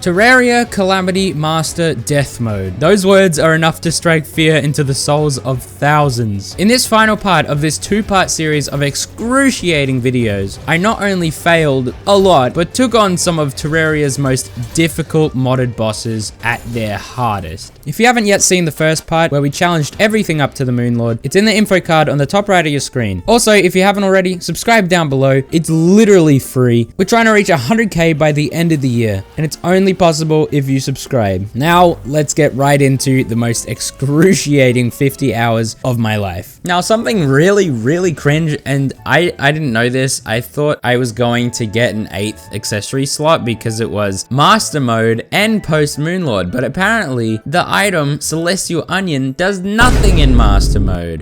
Terraria Calamity Master Death Mode. Those words are enough to strike fear into the souls of thousands. In this final part of this two-part series of excruciating videos, I not only failed a lot, but took on some of Terraria's most difficult modded bosses at their hardest. If you haven't yet seen the first part, where we challenged everything up to the Moonlord, it's in the info card on the top right of your screen. Also, if you haven't already, subscribe down below. It's literally free. We're trying to reach 100k by the end of the year, and it's only possible if you subscribe. Now, let's get right into the most excruciating 50 hours of my life. Now, something really cringe, and I didn't know this. I thought I was going to get an 8th accessory slot because it was Master Mode and Post-MOONLORD, but apparently the item Celestial Onion does nothing in Master Mode.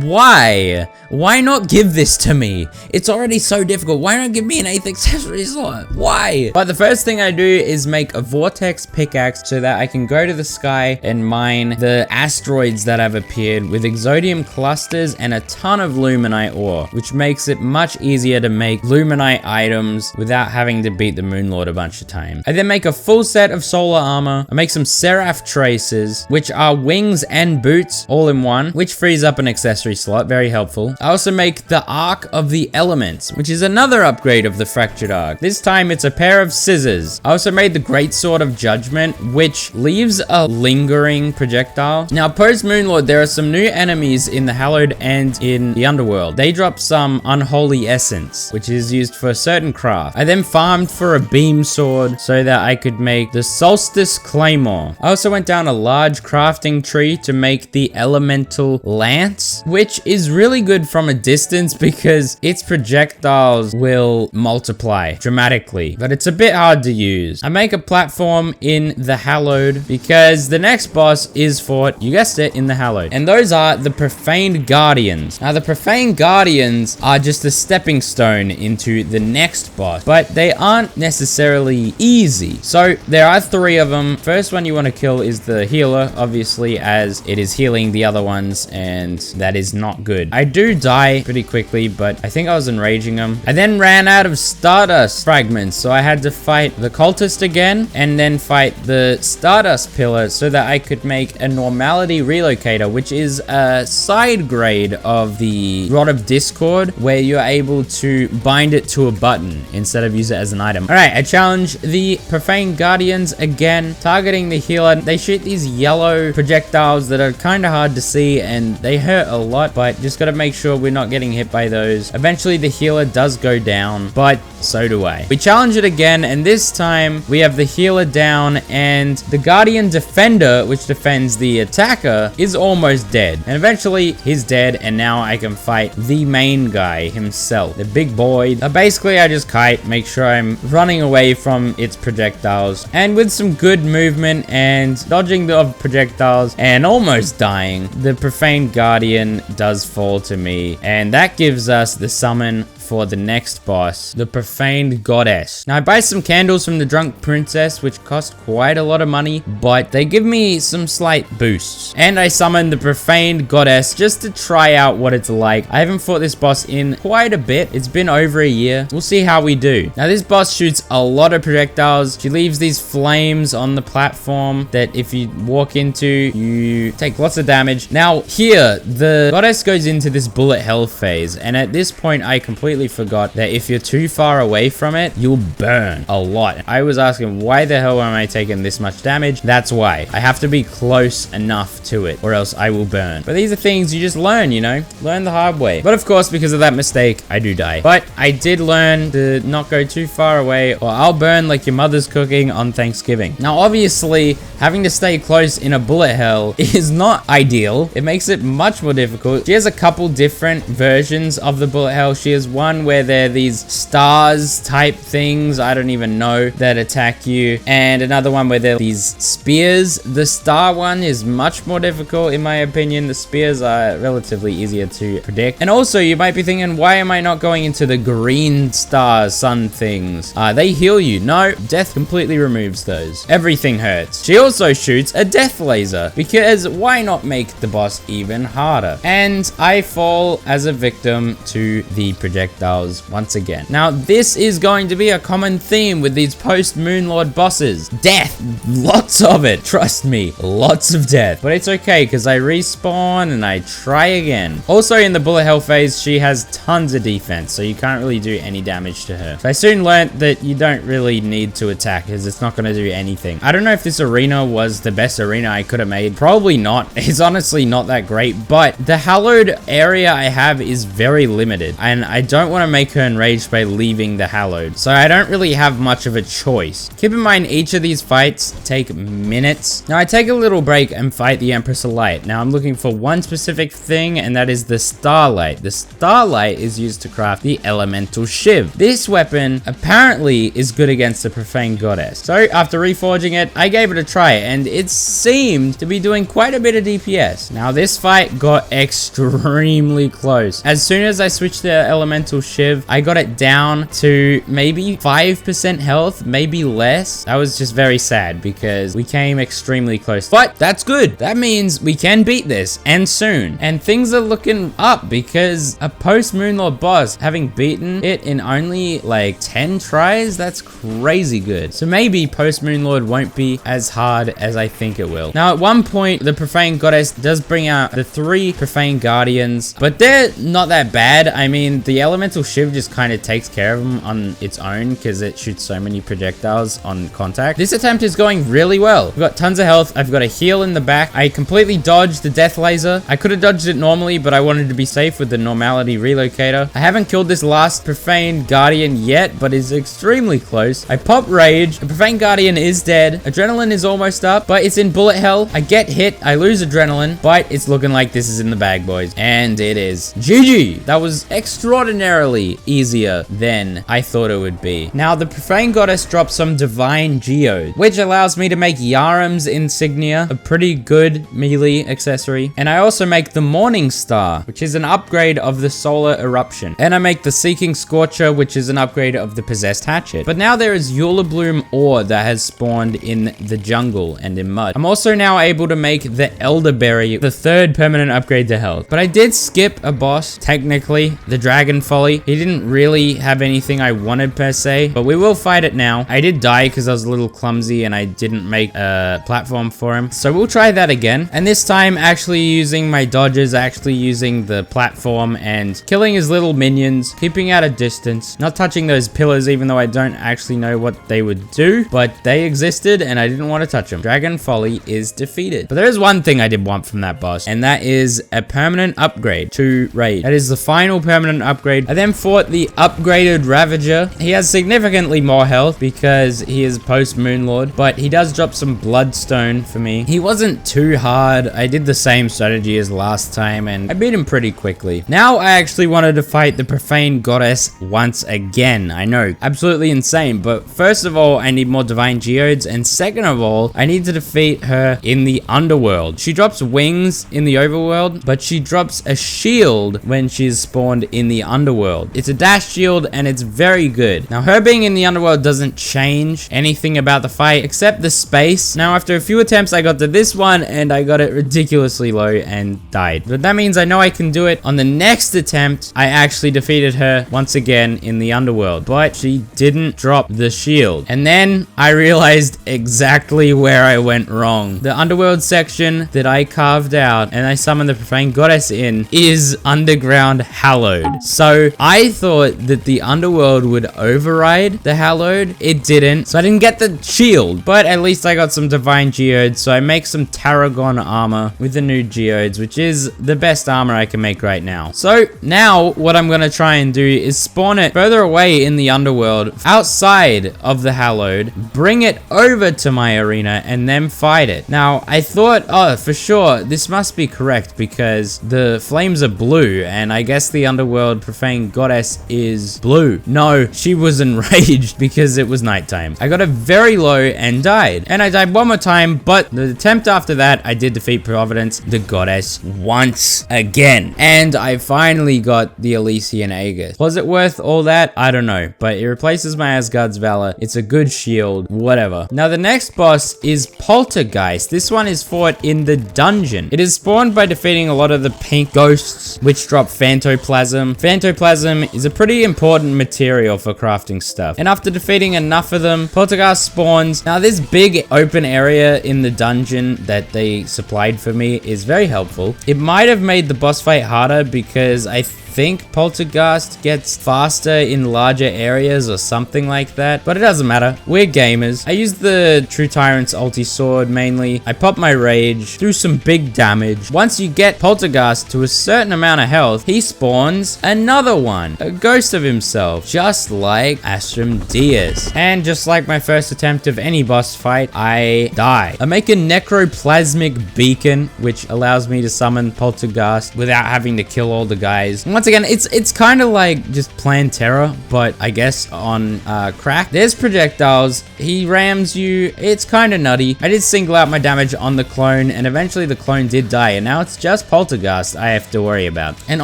Why? Why not give this to me? It's already so difficult. Why not give me an 8th accessory slot? Why? But the first thing I do is make a vortex pickaxe so that I can go to the sky and mine the asteroids that have appeared with exodium clusters and a ton of luminite ore, which makes it much easier to make luminite items without having to beat the Moonlord a bunch of times. I then make a full set of solar armor. I make some seraph traces, which are wings and boots all in one, which frees up an accessory slot. Very helpful. I also make the Arc of the Elements, which is another upgrade of the Fractured Arc. This time it's a pair of scissors. I also made the Great Sword of Judgment, which leaves a lingering projectile. Now, post-Moonlord, there are some new enemies in the Hallowed and in the Underworld. They drop some Unholy Essence, which is used for a certain craft. I then farmed for a beam sword so that I could make the Solstice Claymore. I also went down a large crafting tree to make the Elemental Lance, which is really good from a distance because its projectiles will multiply dramatically, but it's a bit hard to use. I make a platform in the Hallowed because the next boss is fought, you guessed it, in the Hallowed, and those are the Profaned Guardians. Now, the Profaned Guardians are just a stepping stone into the next boss, but they aren't necessarily easy. So there are 3 of them. First one you want to kill is the healer, obviously, as it is healing the other ones, and that is not good. I do die pretty quickly, but I think I was enraging them. I then ran out of Stardust fragments, so I had to fight the cultist again, and then fight the Stardust pillar so that I could make a Normality Relocator, which is a side grade of the Rod of Discord, where you're able to bind it to a button instead of use it as an item. Alright, I challenge the Profane Guardians again, targeting the healer. They shoot these yellow projectiles that are kind of hard to see, and they hurt a lot, but just gotta make sure we're not getting hit by those. Eventually, the healer does go down, but so do I. We challenge it again, and this time we have the healer down, and the Guardian Defender, which defends the attacker, is almost dead. And eventually he's dead, and now I can fight the main guy himself, the big boy. Basically, I just kite, make sure I'm running away from its projectiles, and with some good movement and dodging the projectiles and almost dying, the Profaned Guardian does fall to me, and that gives us the summon for the next boss, the Profaned Goddess. Now, I buy some candles from the Drunk Princess, which cost quite a lot of money, but they give me some slight boosts. And I summon the Profaned Goddess just to try out what it's like. I haven't fought this boss in quite a bit. It's been over a year. We'll see how we do. Now, this boss shoots a lot of projectiles. She leaves these flames on the platform that if you walk into, you take lots of damage. Now, here, the Goddess goes into this bullet hell phase, and at this point, I completely forgot that if you're too far away from it, you'll burn a lot. I was asking, why the hell am I taking this much damage? That's why. I have to be close enough to it, or else I will burn. But these are things you just learn, you know? Learn the hard way. But of course, because of that mistake, I do die. But I did learn to not go too far away, or I'll burn like your mother's cooking on Thanksgiving. Now, obviously, having to stay close in a bullet hell is not ideal. It makes it much more difficult. She has a couple different versions of the bullet hell. She has one where there are these stars type things, I don't even know, that attack you, and another one where there are these spears. The star one is much more difficult in my opinion. The spears are relatively easier to predict. And also, you might be thinking, why am I not going into the green star sun things? They heal you. No, death completely removes those. Everything hurts. She also shoots a death laser, because why not make the boss even harder? And I fall as a victim to the projectile projectiles once again. Now, this is going to be a common theme with these post-Moonlord bosses. Death. Lots of it. Trust me. Lots of death. But it's okay, because I respawn and I try again. Also, in the bullet hell phase, she has tons of defense, so you can't really do any damage to her. So I soon learned that you don't really need to attack, because it's not going to do anything. I don't know if this arena was the best arena I could have made. Probably not. It's honestly not that great, but the hallowed area I have is very limited, and I don't want to make her enraged by leaving the hallowed, so I don't really have much of a choice. Keep in mind, each of these fights take minutes. Now, I take a little break and fight the Empress of Light. Now, I'm looking for one specific thing, and that is the Starlight. The Starlight is used to craft the Elemental Shiv. This weapon apparently is good against the Profane Goddess. So, after reforging it, I gave it a try, and it seemed to be doing quite a bit of DPS. Now, this fight got extremely close. As soon as I switched the Elemental Shiv, I got it down to maybe 5% health, maybe less. That was just very sad because we came extremely close. But that's good. That means we can beat this, and soon. And things are looking up because a post-Moonlord boss, having beaten it in only like 10 tries, that's crazy good. So maybe post-Moonlord won't be as hard as I think it will. Now, at one point, the Profane Goddess does bring out the 3 Profane Guardians, but they're not that bad. I mean, the Elemental Shiv just kind of takes care of them on its own because it shoots so many projectiles on contact. This attempt is going really well. I've got tons of health. I've got a heal in the back. I completely dodged the death laser. I could have dodged it normally, but I wanted to be safe with the normality relocator. I haven't killed this last Profane Guardian yet, but is extremely close. I pop rage. The Profane Guardian is dead. Adrenaline is almost up, but it's in bullet hell. I get hit. I lose adrenaline, but it's looking like this is in the bag, boys. And it is. GG. That was extraordinarily easier than I thought it would be. Now, the Profane Goddess drops some Divine Geodes, which allows me to make Yaram's Insignia, a pretty good melee accessory. And I also make the Morning Star, which is an upgrade of the Solar Eruption. And I make the Seeking Scorcher, which is an upgrade of the Possessed Hatchet. But now there is Eulabloom ore that has spawned in the jungle and in mud. I'm also now able to make the Elderberry, the 3rd permanent upgrade to health. But I did skip a boss, technically, the Dragon Folly. He didn't really have anything I wanted per se, but we will fight it now. I did die because I was a little clumsy and I didn't make a platform for him. So we'll try that again. And this time, actually using my dodges, actually using the platform and killing his little minions, keeping at a distance, not touching those pillars, even though I don't actually know what they would do, but they existed and I didn't want to touch them. Dragon Folly is defeated. But there is one thing I did want from that boss, and that is a permanent upgrade to Raid. That is the final permanent upgrade. I then fought the upgraded Ravager. He has significantly more health because he is post-Moonlord, but he does drop some Bloodstone for me. He wasn't too hard. I did the same strategy as last time and I beat him pretty quickly. Now I actually wanted to fight the Profane Goddess once again. I know, absolutely insane, but first of all, I need more Divine Geodes, and second of all, I need to defeat her in the Underworld. She drops wings in the Overworld, but she drops a shield when she's spawned in the Underworld. It's a dash shield and it's very good. Now, her being in the Underworld doesn't change anything about the fight except the space. Now, after a few attempts, I got to this one and I got it ridiculously low and died. But that means I know I can do it. On the next attempt, I actually defeated her once again in the Underworld, but she didn't drop the shield. And then I realized exactly where I went wrong. The Underworld section that I carved out and I summoned the Profane Goddess in is Underground Hallowed. So I thought that the Underworld would override the Hallowed. It didn't. So I didn't get the shield, but at least I got some Divine Geodes. So I make some Tarragon armor with the new Geodes, which is the best armor I can make right now. So now what I'm going to try and do is spawn it further away in the Underworld, outside of the Hallowed, bring it over to my arena, and then fight it. Now, I thought, oh, for sure, this must be correct because the flames are blue, and I guess the Underworld Profane Goddess is blue. No, she was enraged because it was nighttime. I got it very low and died. And I died one more time, but the attempt after that, I did defeat Providence, the Goddess, once again. And I finally got the Elysian Aegis. Was it worth all that? I don't know, but it replaces my Asgard's Valor. It's a good shield, whatever. Now, the next boss is Poltergeist. This one is fought in the dungeon. It is spawned by defeating a lot of the pink ghosts, which drop Phantoplasm. Phantoplasm ectoplasm is a pretty important material for crafting stuff. And after defeating enough of them, Poltergeist spawns. Now this big open area in the dungeon that they supplied for me is very helpful. It might have made the boss fight harder because I think Poltergeist gets faster in larger areas or something like that, but it doesn't matter. We're gamers. I used the True Tyrant's ulti sword mainly. I popped my rage, threw some big damage. Once you get Poltergeist to a certain amount of health, he spawns another one, a ghost of himself, just like Asmodeus. And just like my first attempt of any boss fight, I die. I make a necroplasmic beacon, which allows me to summon Poltergeist without having to kill all the guys. Once again, it's kind of like just plain Terror, but I guess on crack. There's projectiles. He rams you. It's kind of nutty. I did single out my damage on the clone, and eventually the clone did die, and now it's just Poltergeist I have to worry about. And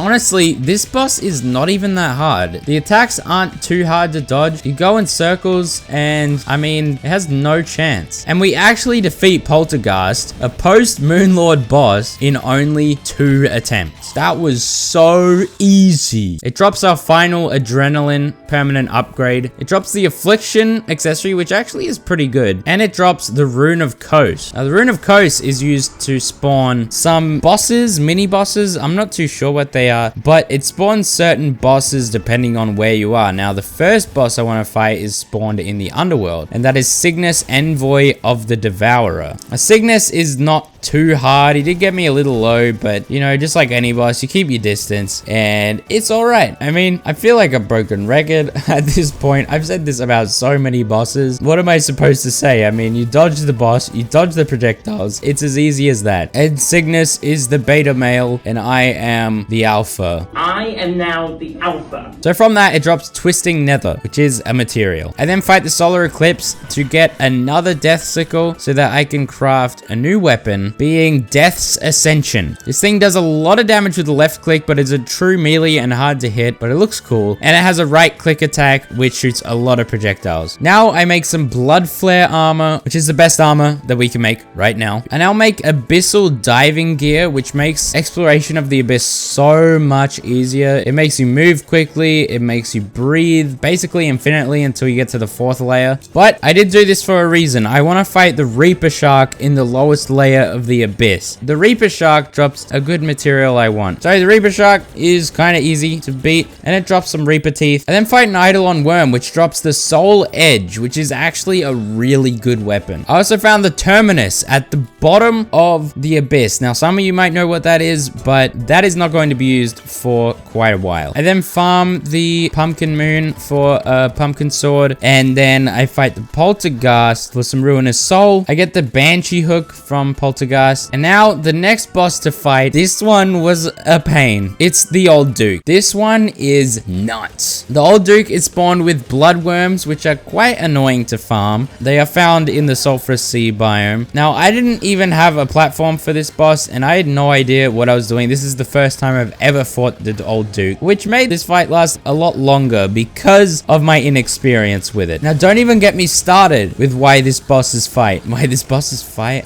honestly, this boss is not even that hard. The attacks aren't too hard to dodge. You go in circles, and I mean, it has no chance. And we actually defeat Poltergeist, a post-Moonlord boss, in only 2 attempts. That was so easy. It drops our final adrenaline permanent upgrade. It drops the affliction accessory, which actually is pretty good. And it drops the rune of Kos. Now the rune of Kos is used to spawn some bosses, mini bosses. I'm not too sure what they are, but it spawns certain bosses depending on where you are. Now the first boss I want to fight is spawned in the underworld, and that is Cygnus, Envoy of the Devourer. Cygnus is not too hard. He did get me a little low, but you know, just like any boss, you keep your distance and it's all right. I mean, I feel like a broken record at this point. I've said this about so many bosses. What am I supposed to say? I mean, you dodge the boss, you dodge the projectiles. It's as easy as that. And Cygnus is the beta male and I am the alpha. I am now the alpha. So from that, it drops Twisting Nether, which is a material. I then fight the Solar Eclipse to get another Death Sickle so that I can craft a new weapon, being Death's Ascension. This thing does a lot of damage with the left click, but it's a true melee and hard to hit, but it looks cool. And it has a right click attack, which shoots a lot of projectiles. Now I make some Blood Flare armor, which is the best armor that we can make right now. And I'll make Abyssal Diving Gear, which makes exploration of the abyss so much easier. It makes you move quickly. It makes you breathe basically infinitely until you get to the 4th layer. But I did do this for a reason. I want to fight the Reaper Shark in the lowest layer of the abyss. The Reaper Shark drops a good material I want. So the Reaper Shark is kind of easy to beat, and it drops some Reaper Teeth. And then fight an Eidolon Worm, which drops the Soul Edge, which is actually a really good weapon. I also found the Terminus at the bottom of the abyss. Now, some of you might know what that is, but that is not going to be used for quite a while. I then farm the Pumpkin Moon for a Pumpkin Sword, and then I fight the Poltergeist for some Ruinous Soul. I get the Banshee Hook from Poltergeist, and now the next boss to fight, this one was a pain. It's the Old Duke. This one is nuts. The Old Duke is spawned with bloodworms, which are quite annoying to farm. They are found in the Sulphurous Sea biome. Now, I didn't even have a platform for this boss, and I had no idea what I was doing. This is the first time I've ever fought the Old Duke, which made this fight last a lot longer because of my inexperience with it. Now, don't even get me started with why this boss is fight.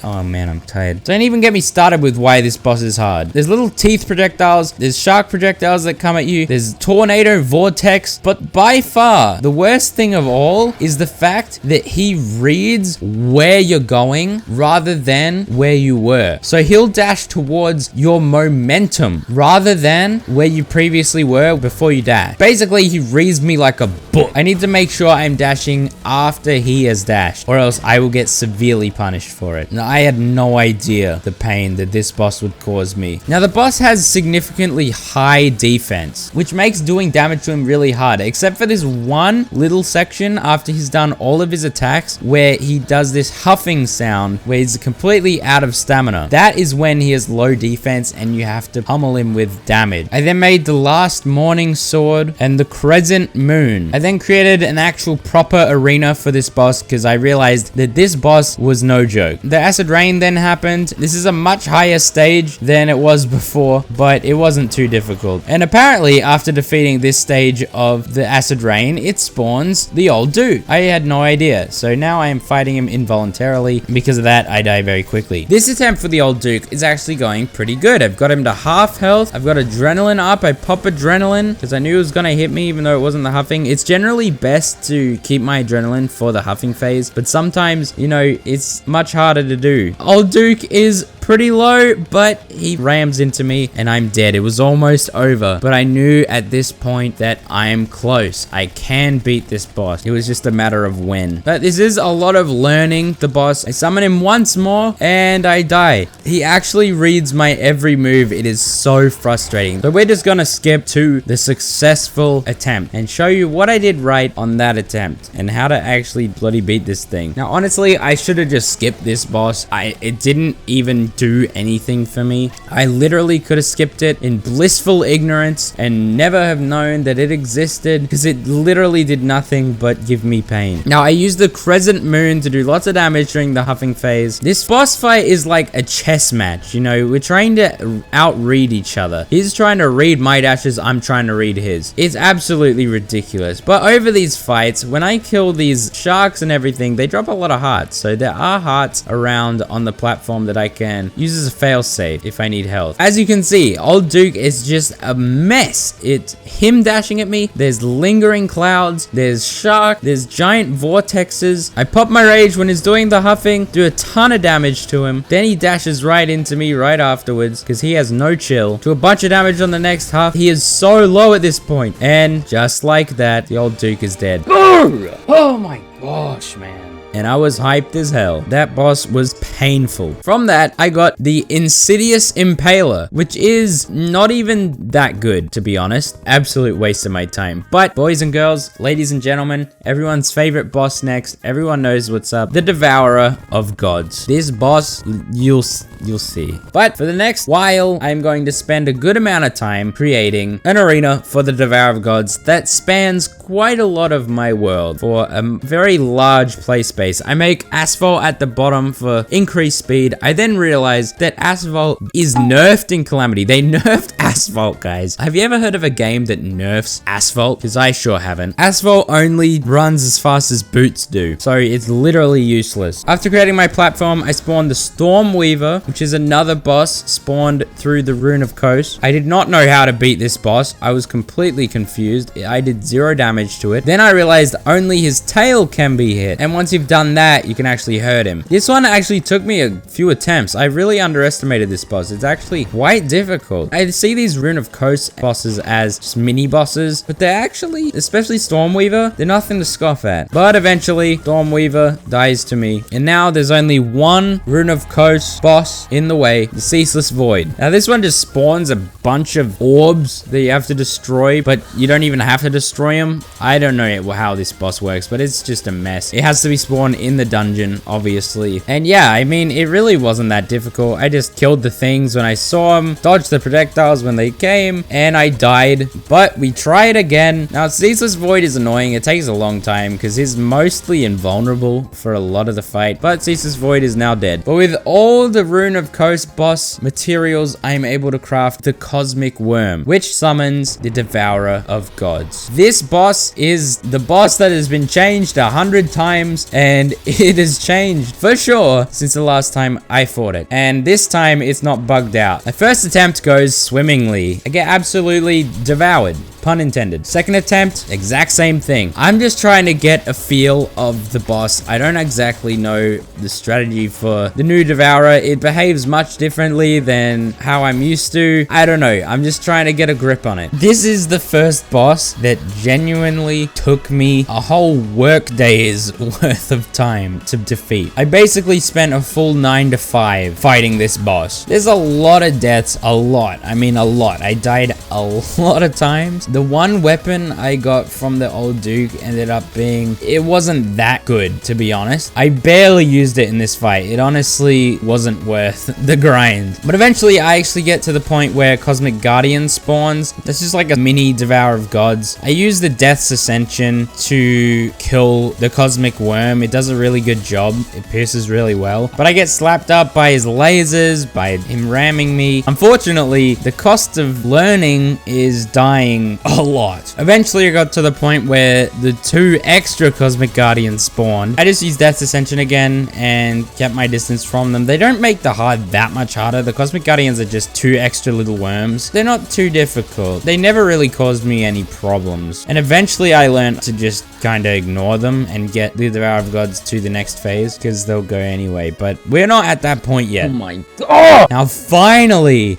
Oh man, I'm tired. Don't even get me started with why this boss is hard. There's little teeth projectiles, there's shark projectiles that come at you, there's tornado vortex, but by far the worst thing of all is the fact that he reads where you're going rather than where you were. So he'll dash towards your momentum rather than where you previously were before you dash. Basically, he reads me like a book. I need to make sure I'm dashing after he has dashed, or else I will get severely punished for it. Now, I had no idea the pain that this boss would cause me. Now, the boss has significantly high defense, which makes doing damage to him really hard, except for this one little section after he's done all of his attacks where he does this huffing sound where he's completely out of stamina. That is when he has low defense and you have to pummel him with damage. I then made the Last Morning Sword and the Crescent Moon. I then created an actual proper arena for this boss because I realized that this boss was no joke. The Acid Rain then happened. This is a much higher stage than it was before, but it wasn't too difficult. And apparently, after defeating this stage of the acid rain, it spawns the old dude. I had no idea. So now I am fighting him involuntarily. Because of that, I die very quickly. This attempt for the old Duke is actually going pretty good. I've got him to half health. I've got adrenaline up. I pop adrenaline because I knew it was going to hit me even though it wasn't the huffing. It's generally best to keep my adrenaline for the huffing phase, but sometimes, you know, it's much harder to do. Old Duke is pretty low, but he rams into me and I'm dead. It was almost over, but I knew at this point that I am close. I can beat this boss. It was just a matter of when. But this is a lot of learning the boss. I summon him once more and I die. He actually reads my every move. It is so frustrating. So we're just gonna skip to the successful attempt and show you what I did right on that attempt and how to actually bloody beat this thing. Now, honestly, I should have just skipped this boss. It didn't even do anything for me. I literally could have skipped it in blissful ignorance and never have known that it existed because it literally did nothing but give me pain. Now, I used the crescent moon to do lots of damage during the huffing phase. This boss fight is like a chess match, you know, we're trying to outread each other. He's trying to read my dashes, I'm trying to read his. It's absolutely ridiculous. But over these fights, when I kill these sharks and everything, they drop a lot of hearts. So there are hearts around on the platform that I can use as a failsafe if I need health. As you can see, old Duke is just a mess. It's him dashing at me. There's lingering clouds. There's shark. There's giant vortexes. I pop my rage when he's doing the huffing, do a ton of damage to him. Then he dashes right into me right afterwards because he has no chill. Do a bunch of damage on the next huff. He is so low at this point. And just like that, the old Duke is dead. Oh my gosh, man. And I was hyped as hell. That boss was painful. From that, I got the Insidious Impaler, which is not even that good, to be honest. Absolute waste of my time. But boys and girls, ladies and gentlemen, everyone's favorite boss next. Everyone knows what's up. The Devourer of Gods. This boss, you'll see. But for the next while, I'm going to spend a good amount of time creating an arena for the Devourer of Gods that spans quite a lot of my world for a very large play space. I make asphalt at the bottom for increased speed. I then realized that asphalt is nerfed in Calamity. They nerfed asphalt, guys. Have you ever heard of a game that nerfs asphalt? Because I sure haven't. Asphalt only runs as fast as boots do, so it's literally useless. After creating my platform, I spawned the Stormweaver, which is another boss spawned through the Rune of Coast. I did not know how to beat this boss. I was completely confused. I did 0 damage to it. Then I realized only his tail can be hit, and once you've done that, you can actually hurt him. This one actually took me a few attempts. I really underestimated this boss. It's actually quite difficult. I see these Rune of Coast bosses as just mini bosses, but they're actually, especially Stormweaver, they're nothing to scoff at. But eventually, Stormweaver dies to me, and now there's only one Rune of Coast boss in the way, the Ceaseless Void. Now this one just spawns a bunch of orbs that you have to destroy, but you don't even have to destroy them. I don't know how this boss works, but it's just a mess. It has to be spawned in the dungeon, obviously. And yeah, I mean, it really wasn't that difficult. I just killed the things when I saw them, dodged the projectiles when they came, and I died. But we try it again. Now, Ceaseless Void is annoying. It takes a long time because he's mostly invulnerable for a lot of the fight, but Ceaseless Void is now dead. But with all the Rune of Coast boss materials, I am able to craft the Cosmic Worm, which summons the Devourer of Gods. This boss is the boss that has been changed 100 times, and it has changed for sure since the last time I fought it. And this time it's not bugged out. My first attempt goes swimmingly. I get absolutely devoured. Pun intended. Second attempt, exact same thing. I'm just trying to get a feel of the boss. I don't exactly know the strategy for the new Devourer. It behaves much differently than how I'm used to. I don't know. I'm just trying to get a grip on it. This is the first boss that genuinely took me a whole work day's worth of time to defeat. I basically spent a full 9 to 5 fighting this boss. There's a lot of deaths, a lot. I mean, a lot. I died a lot of times. The one weapon I got from the old Duke ended up being, it wasn't that good, to be honest. I barely used it in this fight. It honestly wasn't worth the grind. But eventually I actually get to the point where Cosmic Guardian spawns. This is like a mini Devourer of Gods. I use the Death's Ascension to kill the Cosmic Worm. It does a really good job. It pierces really well. But I get slapped up by his lasers, by him ramming me. Unfortunately, the cost of learning is dying a lot. Eventually I got to the point where the 2 extra Cosmic Guardians spawned. I just used Death's Ascension again and kept my distance from them. They don't make the hard that much harder. The Cosmic Guardians are just 2 extra little worms. They're not too difficult. They never really caused me any problems. And eventually I learned to just kind of ignore them and get the Devourer of Gods to the next phase because they'll go anyway. But we're not at that point yet. Oh my god. Now finally,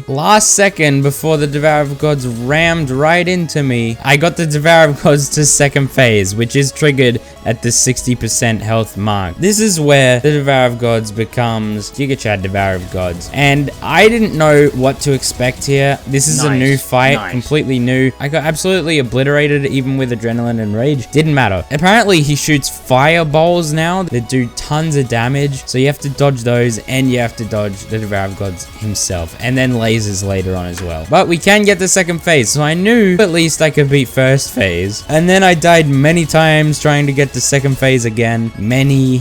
last second before the Devourer of Gods rammed right into me, I got the Devourer of Gods to second phase, which is triggered at the 60% health mark. This is where the Devourer of Gods becomes Giga Chad Devourer of Gods. And I didn't know what to expect here. This is a new fight, completely new. I got absolutely obliterated even with adrenaline and rage. Didn't matter. Apparently he shoots fireballs now that do tons of damage. So you have to dodge those and you have to dodge the Devourer of Gods himself. And then lasers later on as well. But we can get the second phase. So I knew at least I could beat first phase. And then I died many times trying to get the second phase again. Many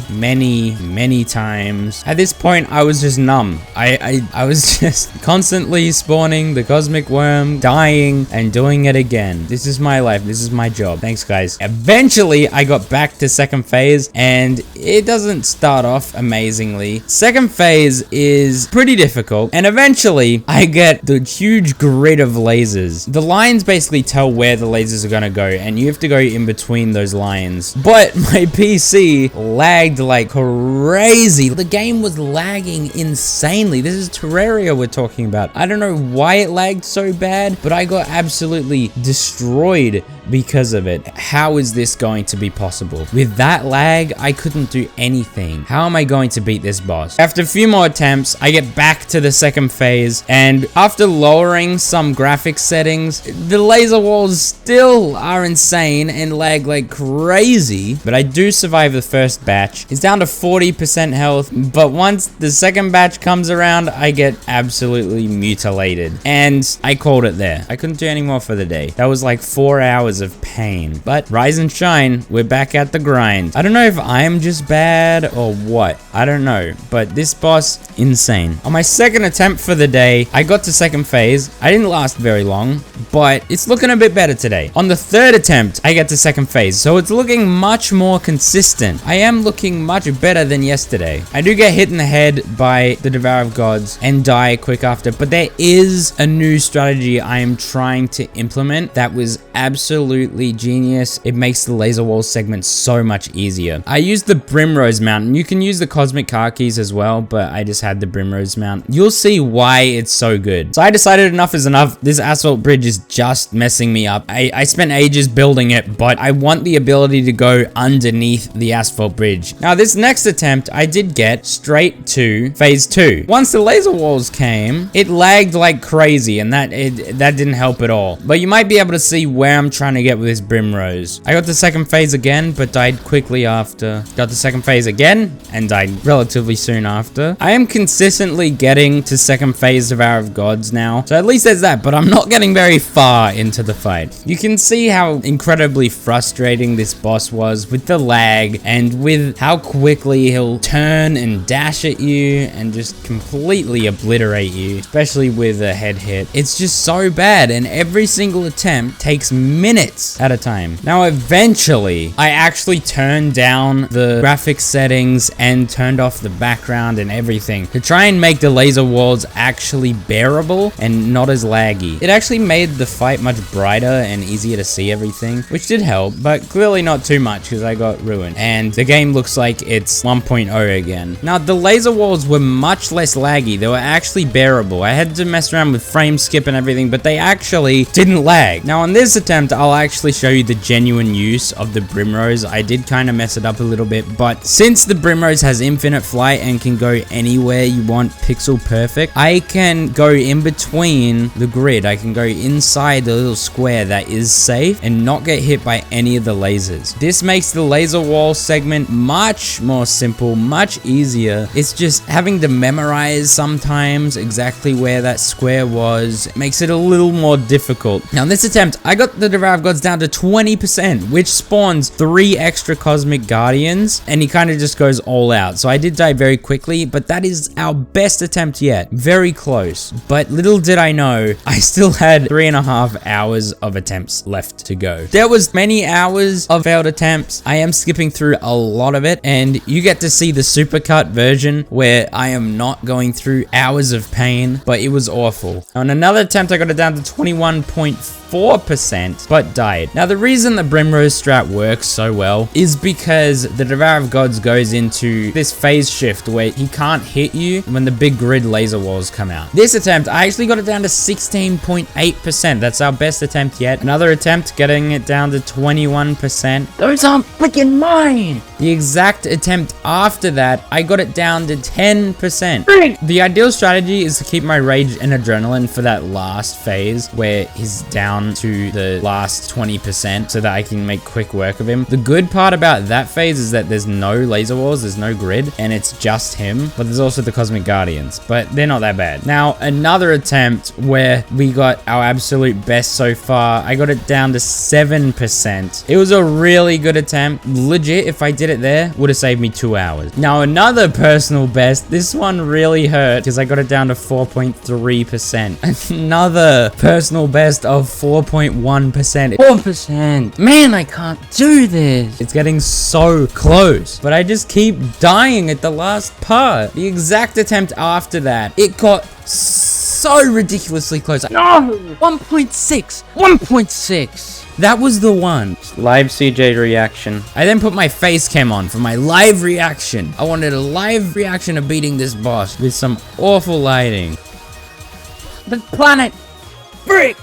times. At this point, I was just numb. I was just constantly spawning the Cosmic Worm, dying, and doing it again. This is my life. This is my job. Thanks, guys. Eventually, I got back to second phase, and it doesn't start off amazingly. Second phase is pretty difficult, and eventually, I get the huge grid of lasers. The lines basically tell where the lasers are gonna go, and you have to go in between those lines. But my PC lagged like crazy. The game was lagging insanely. This is Terraria we're talking about. I don't know why it lagged so bad, but I got absolutely destroyed because of it. How is this going to be possible? With that lag, I couldn't do anything. How am I going to beat this boss? After a few more attempts, I get back to the second phase, and after lowering some graphics settings, the laser walls still are insane and lag like crazy, but I do survive the first batch. It's down to 40% health, but once the second batch comes around, I get absolutely mutilated, and I called it there. I couldn't do any more for the day. That was like 4 hours of pain, but rise and shine, we're back at the grind. I don't know if I'm just bad or what. I don't know, but this boss, insane. On my second attempt for the day, I got to second phase. I didn't last very long, but it's looking a bit better today. On the third attempt, I get to second phase, so it's looking much more consistent. I am looking much better than yesterday. I do get hit in the head by the Devourer of Gods and die quick after, but there is a new strategy I am trying to implement that was absolutely genius. It makes the laser wall segment so much easier. I used the Brimrose mount, and you can use the Cosmic Car Keys as well, but I just had the Brimrose mount. You'll see why it's so good. So I decided enough is enough. This asphalt bridge is just messing me up. I spent ages building it, but I want the ability to go underneath the asphalt bridge. Now this next attempt, I did get straight to phase 2. Once the laser walls came, it lagged like crazy, and that didn't help at all. But you might be able to see where I'm trying to get with this Brimrose. I got the second phase again, but died quickly after. Got the second phase again, and died relatively soon after. I am consistently getting to second phase of Devourer of Gods now, so at least there's that, but I'm not getting very far into the fight. You can see how incredibly frustrating this boss was with the lag, and with how quickly he'll turn and dash at you and just completely obliterate you, especially with a head hit. It's just so bad, and every single attempt takes minutes at a time. Now eventually, I actually turned down the graphics settings and turned off the background and everything to try and make the laser walls actually bearable and not as laggy. It actually made the fight much brighter and easier to see everything, which did help, but clearly not too much because I got ruined. And the game looks like it's 1.0 again. Now, the laser walls were much less laggy. They were actually bearable. I had to mess around with frame skip and everything, but they actually didn't lag. Now, on this attempt, I'll actually show you the genuine use of the Brimrose. I did kind of mess it up a little bit, but since the Brimrose has infinite flight and can go anywhere you want pixel perfect, I can go in between the grid. I can go inside inside the little square that is safe and not get hit by any of the lasers. This makes the laser wall segment much more simple, much easier. It's just having to memorize sometimes exactly where that square was. It makes it a little more difficult. Now in this attempt, I got the Devourer of Gods down to 20%, which spawns 3 extra Cosmic Guardians, and he kind of just goes all out. So I did die very quickly, but that is our best attempt yet. Very close. But little did I know, I still had 3.5 hours of attempts left to go. There was many hours of failed attempts. I am skipping through a lot of it, and you get to see the supercut version where I am not going through hours of pain, but it was awful. On another attempt, I got it down to 21.4%, but died. Now, the reason the Brimrose strat works so well is because the Devourer of Gods goes into this phase shift where he can't hit you when the big grid laser walls come out. This attempt, I actually got it down to 16.8%. That's our best attempt yet. Another attempt, getting it down to 21%. Those aren't freaking mine! The exact attempt after that, I got it down to 10%. The ideal strategy is to keep my rage and adrenaline for that last phase where he's down to the last 20% so that I can make quick work of him. The good part about that phase is that there's no laser walls, there's no grid, and it's just him, but there's also the Cosmic Guardians, but they're not that bad. Now, another attempt where we got our absolute best so far, I got it down to 7%. It was a really good attempt. Legit, if I did it there, would have saved me 2 hours. Now, another personal best, this one really hurt because I got it down to 4.3%. Another personal best of 4.1%. 4%. Man, I can't do this. It's getting so close, but I just keep dying at the last part. The exact attempt after that, it got so ridiculously close. No! 1.6. 1.6. That was the one. Live CJ reaction. I then put my face cam on for my live reaction. I wanted a live reaction of beating this boss with some awful lighting. The planet. Frick!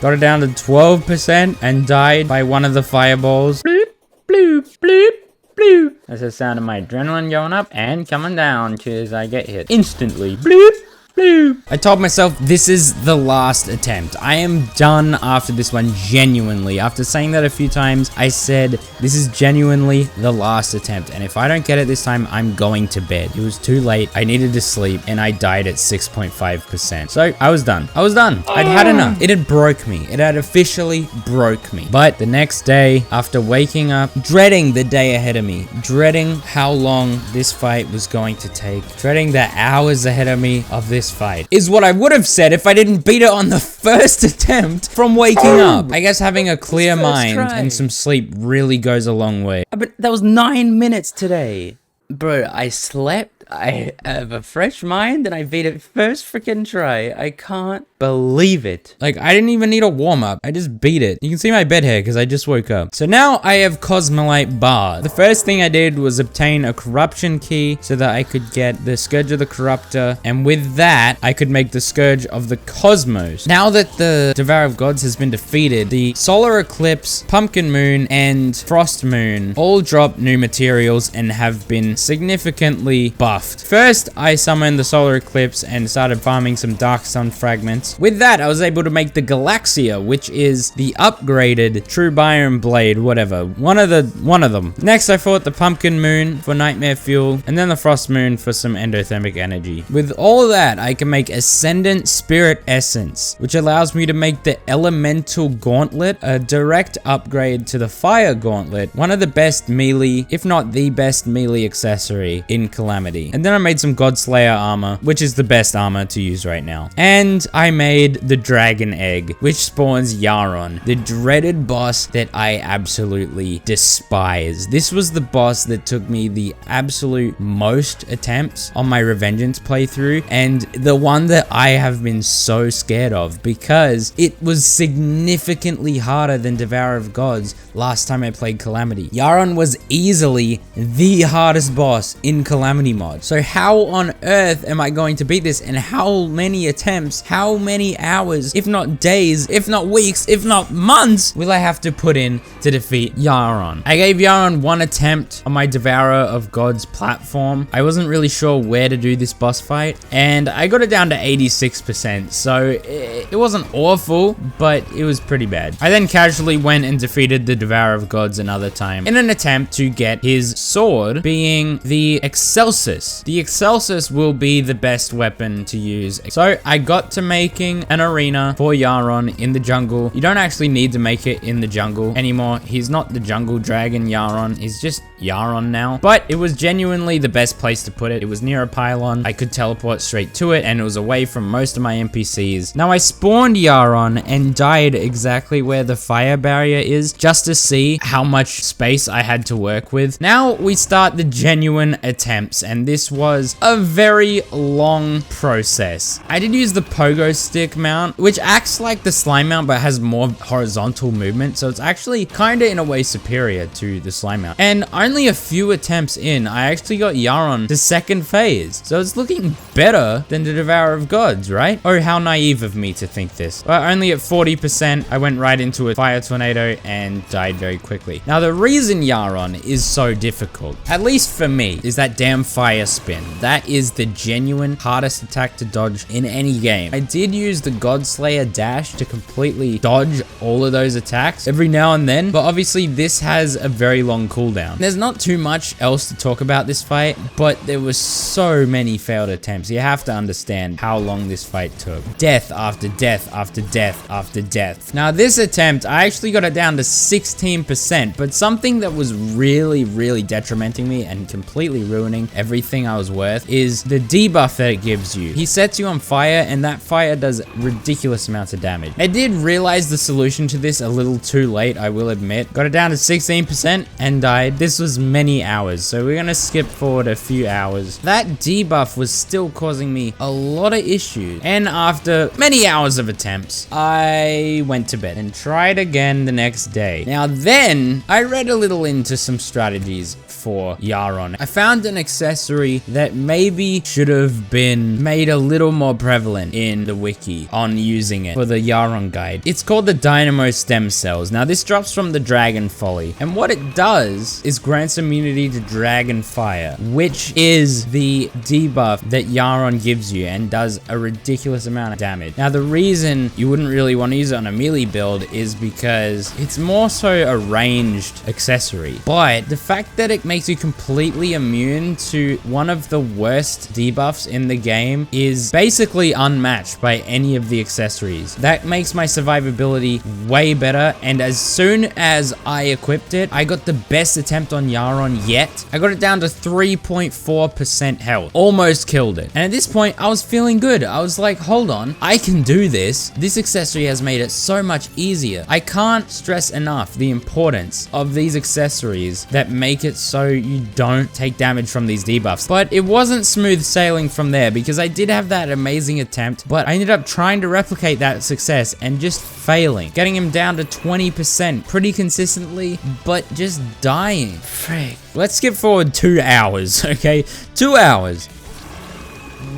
Got it down to 12% and died by one of the fireballs. Bloop, bloop, bloop, bloop. That's the sound of my adrenaline going up and coming down because I get hit instantly. Bloop. I told myself this is the last attempt. I am done after this one, genuinely. After saying that a few times, I said this is genuinely the last attempt, and if I don't get it this time, I'm going to bed. It was too late. I needed to sleep, and I died at 6.5%. So I was done. I was done. I'd had enough. It had broke me. It had officially broke me. But the next day, after waking up, dreading the day ahead of me, dreading how long this fight was going to take, dreading the hours ahead of me of this fight, is what I would have said if I didn't beat it on the first attempt from waking up. I guess having a clear mind and some sleep really goes a long way. But that was 9 minutes today. Bro, I slept, I have a fresh mind, and I beat it first freaking try. I can't believe it. Like, I didn't even need a warm-up. I just beat it. You can see my bed hair because I just woke up. So now I have Cosmolite Bard. The first thing I did was obtain a corruption key so that I could get the Scourge of the Corruptor, and with that, I could make the Scourge of the Cosmos. Now that the Devourer of Gods has been defeated, the Solar Eclipse, Pumpkin Moon, and Frost Moon all drop new materials and have been significantly buffed. First, I summoned the Solar Eclipse and started farming some Dark Sun fragments. With that, I was able to make the Galaxia, which is the upgraded True Byron Blade, whatever. One of them. Next, I fought the Pumpkin Moon for Nightmare Fuel, and then the Frost Moon for some endothermic energy. With all that, I can make Ascendant Spirit Essence, which allows me to make the Elemental Gauntlet, a direct upgrade to the Fire Gauntlet, one of the best melee, if not the best melee accessory in Calamity. And then I made some Godslayer armor, which is the best armor to use right now. And I made the Dragon Egg, which spawns Yaron, the dreaded boss that I absolutely despise. This was the boss that took me the absolute most attempts on my Revengeance playthrough, and the one that I have been so scared of because it was significantly harder than Devourer of Gods last time I played Calamity. Yaron was easily the hardest boss in Calamity mod. mod. So how on earth am I going to beat this, and how many attempts, how many hours, if not days, if not weeks, if not months, will I have to put in to defeat Yaron? I gave Yaron one attempt on my Devourer of Gods platform. I wasn't really sure where to do this boss fight, and I got it down to 86%, so it wasn't awful, but it was pretty bad. I then casually went and defeated the Devourer of Gods another time in an attempt to get his sword, being the Excelsis. The Excelsis will be the best weapon to use. So I got to making an arena for Yaron in the jungle. You don't actually need to make it in the jungle anymore. He's not the jungle dragon Yaron, he's just Yaron now. But it was genuinely the best place to put it. It was near a pylon. I could teleport straight to it, and it was away from most of my NPCs. Now I spawned Yaron and died exactly where the fire barrier is, just to see how much space I had to work with. Now we start the genuine attempts, and this was a very long process. I did use the pogo stick mount, which acts like the slime mount but has more horizontal movement, so it's actually kind of in a way superior to the slime mount. And only a few attempts in, I actually got Yaron to second phase, so it's looking better than the Devourer of Gods, right? Oh, how naive of me to think this. But only at 40%, I went right into a fire tornado and died very quickly. Now the reason Yaron is so difficult, at least for me, is that damn fire spin. That is the genuine hardest attack to dodge in any game. I did use the Godslayer dash to completely dodge all of those attacks every now and then, but obviously this has a very long cooldown. There's not too much else to talk about this fight, but there was so many failed attempts. You have to understand how long this fight took. Death after death after death after death. Now this attempt, I actually got it down to 16%, but something that was really detrimenting me and completely ruining everything I was worth is the debuff that it gives you. He sets you on fire, and that fire does ridiculous amounts of damage. I did realize the solution to this a little too late, I will admit. Got it down to 16% and died. This was many hours, so we're gonna skip forward a few hours. That debuff was still causing me a lot of issues, and after many hours of attempts, I went to bed and tried again the next day. Now then, I read a little into some strategies for Yaron. I found an accessory that maybe should have been made a little more prevalent in the wiki on using it for the Yaron guide. It's called the Dynamo Stem Cells. Now this drops from the Dragon Folly, and what it does is grants immunity to Dragon Fire, which is the debuff that Yaron gives you and does a ridiculous amount of damage. Now the reason you wouldn't really want to use it on a melee build is because it's more so a ranged accessory, but the fact that it makes you completely immune to one of the worst debuffs in the game is basically unmatched by any of the accessories. That makes my survivability way better, and as soon as I equipped it, I got the best attempt on Yaron yet. I got it down to 3.4% health. Almost killed it. And at this point, I was feeling good. I was like, hold on, I can do this. This accessory has made it so much easier. I can't stress enough the importance of these accessories that make it so you don't take damage from these debuffs. But it wasn't smooth sailing from there, because I did have that amazing attempt, but I ended up trying to replicate that success and just failing. Getting him down to 20% pretty consistently, but just dying. Frick. Let's skip forward 2 hours, okay? 2 hours.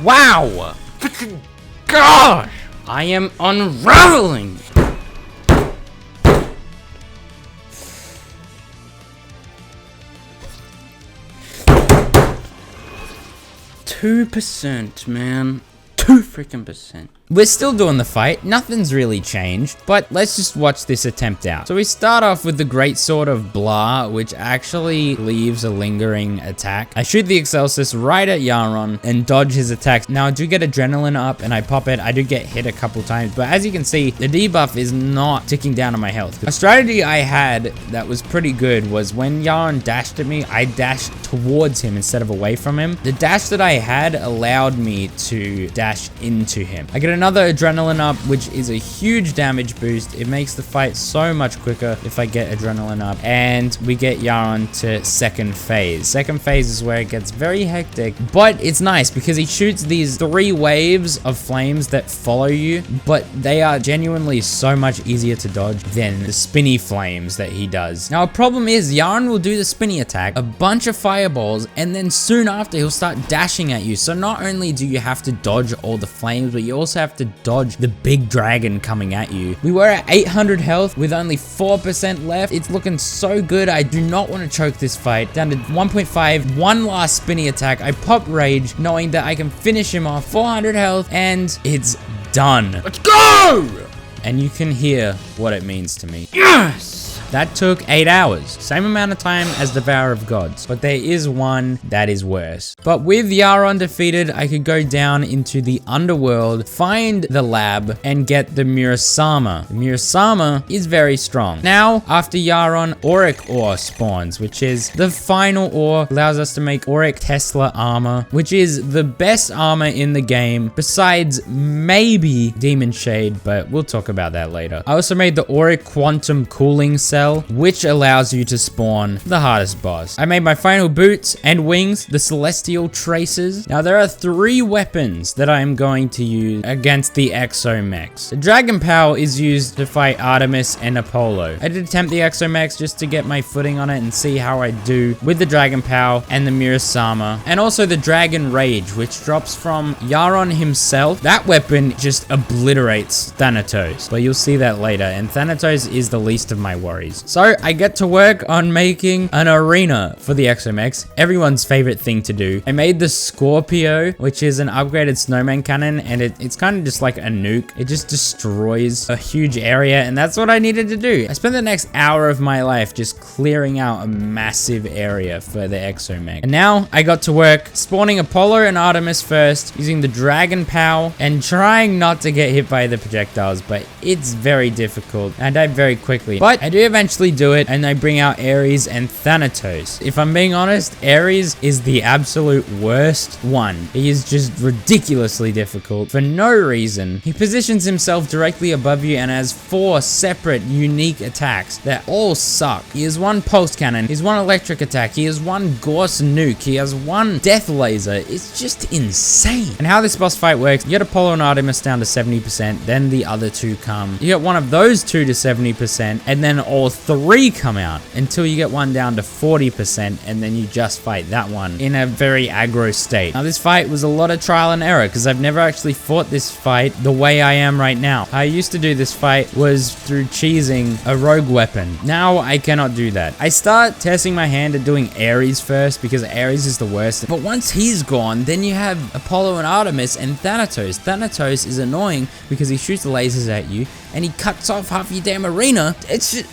Wow! Freaking gosh! I am unraveling! %, man. 2 freaking %. We're still doing the fight, nothing's really changed, but let's just watch this attempt out. So we start off with the Great Sword of Blah, which actually leaves a lingering attack. I shoot the Excelsis right at Yaron and dodge his attacks. Now I do get adrenaline up and I pop it. I do get hit a couple times, but as you can see, the debuff is not ticking down on my health. A strategy I had that was pretty good was when Yaron dashed at me, I dashed towards him instead of away from him. The dash that I had allowed me to dash into him. I get another adrenaline up, which is a huge damage boost. It makes the fight so much quicker if I get adrenaline up. And we get Yaron to second phase. Second phase is where it gets very hectic, but it's nice because he shoots these 3 waves of flames that follow you, but they are genuinely so much easier to dodge than the spinny flames that he does. Now, a problem is Yaron will do the spinny attack, a bunch of fireballs, and then soon after he'll start dashing at you. So not only do you have to dodge all the flames, but you also have to dodge the big dragon coming at you. We were at 800 health with only 4% left. It's looking so good. I do not want to choke this fight. Down to 1.5, one last spinny attack. I pop rage knowing that I can finish him off. 400 health and it's done. Let's go! And you can hear what it means to me. Yes! That took 8 hours, same amount of time as Devourer of Gods, but there is one that is worse. But with Yaron defeated, I could go down into the underworld, find the lab, and get the Murasama. The Murasama is very strong. Now, after Yaron, Auric ore spawns, which is the final ore, allows us to make Auric Tesla armor, which is the best armor in the game, besides maybe Demon Shade, but we'll talk about that later. I also made the Auric Quantum Cooling Cell, which allows you to spawn the hardest boss. I made my final boots and wings, the Celestial Traces. Now there are 3 weapons that I am going to use against the Exomechs. The Dragon Power is used to fight Artemis and Apollo. I did attempt the Exomechs just to get my footing on it and see how I do with the Dragon Power and the Murasama. And also the Dragon Rage, which drops from Yaron himself. That weapon just obliterates Thanatos, but you'll see that later. And Thanatos is the least of my worries. So I get to work on making an arena for the Exomechs, everyone's favorite thing to do. I made the Scorpio, which is an upgraded snowman cannon, and it's kind of just like a nuke. It just destroys a huge area, and that's what I needed to do. I spent the next hour of my life just clearing out a massive area for the Exomech. And now I got to work spawning Apollo and Artemis first, using the Dragon Power, and trying not to get hit by the projectiles, but it's very difficult. I died very quickly, but I do eventually do it, and I bring out Ares and Thanatos. If I'm being honest, Ares is the absolute worst one. He is just ridiculously difficult for no reason. He positions himself directly above you and has 4 separate unique attacks that all suck. He has 1 pulse cannon, he has 1 electric attack, he has 1 Gauss nuke, he has 1 death laser. It's just insane. And how this boss fight works, you get Apollo and Artemis down to 70%, then the other 2 come. You get one of those 2 to 70%, and then all 3 come out until you get one down to 40%, and then you just fight that one in a very aggro state. Now this fight was a lot of trial and error because I've never actually fought this fight the way I am right now. How I used to do this fight was through cheesing a rogue weapon. Now I cannot do that. I start testing my hand at doing Ares first because Ares is the worst, but once he's gone, then you have Apollo and Artemis and Thanatos. Thanatos is annoying because he shoots lasers at you and he cuts off half your damn arena. It's just,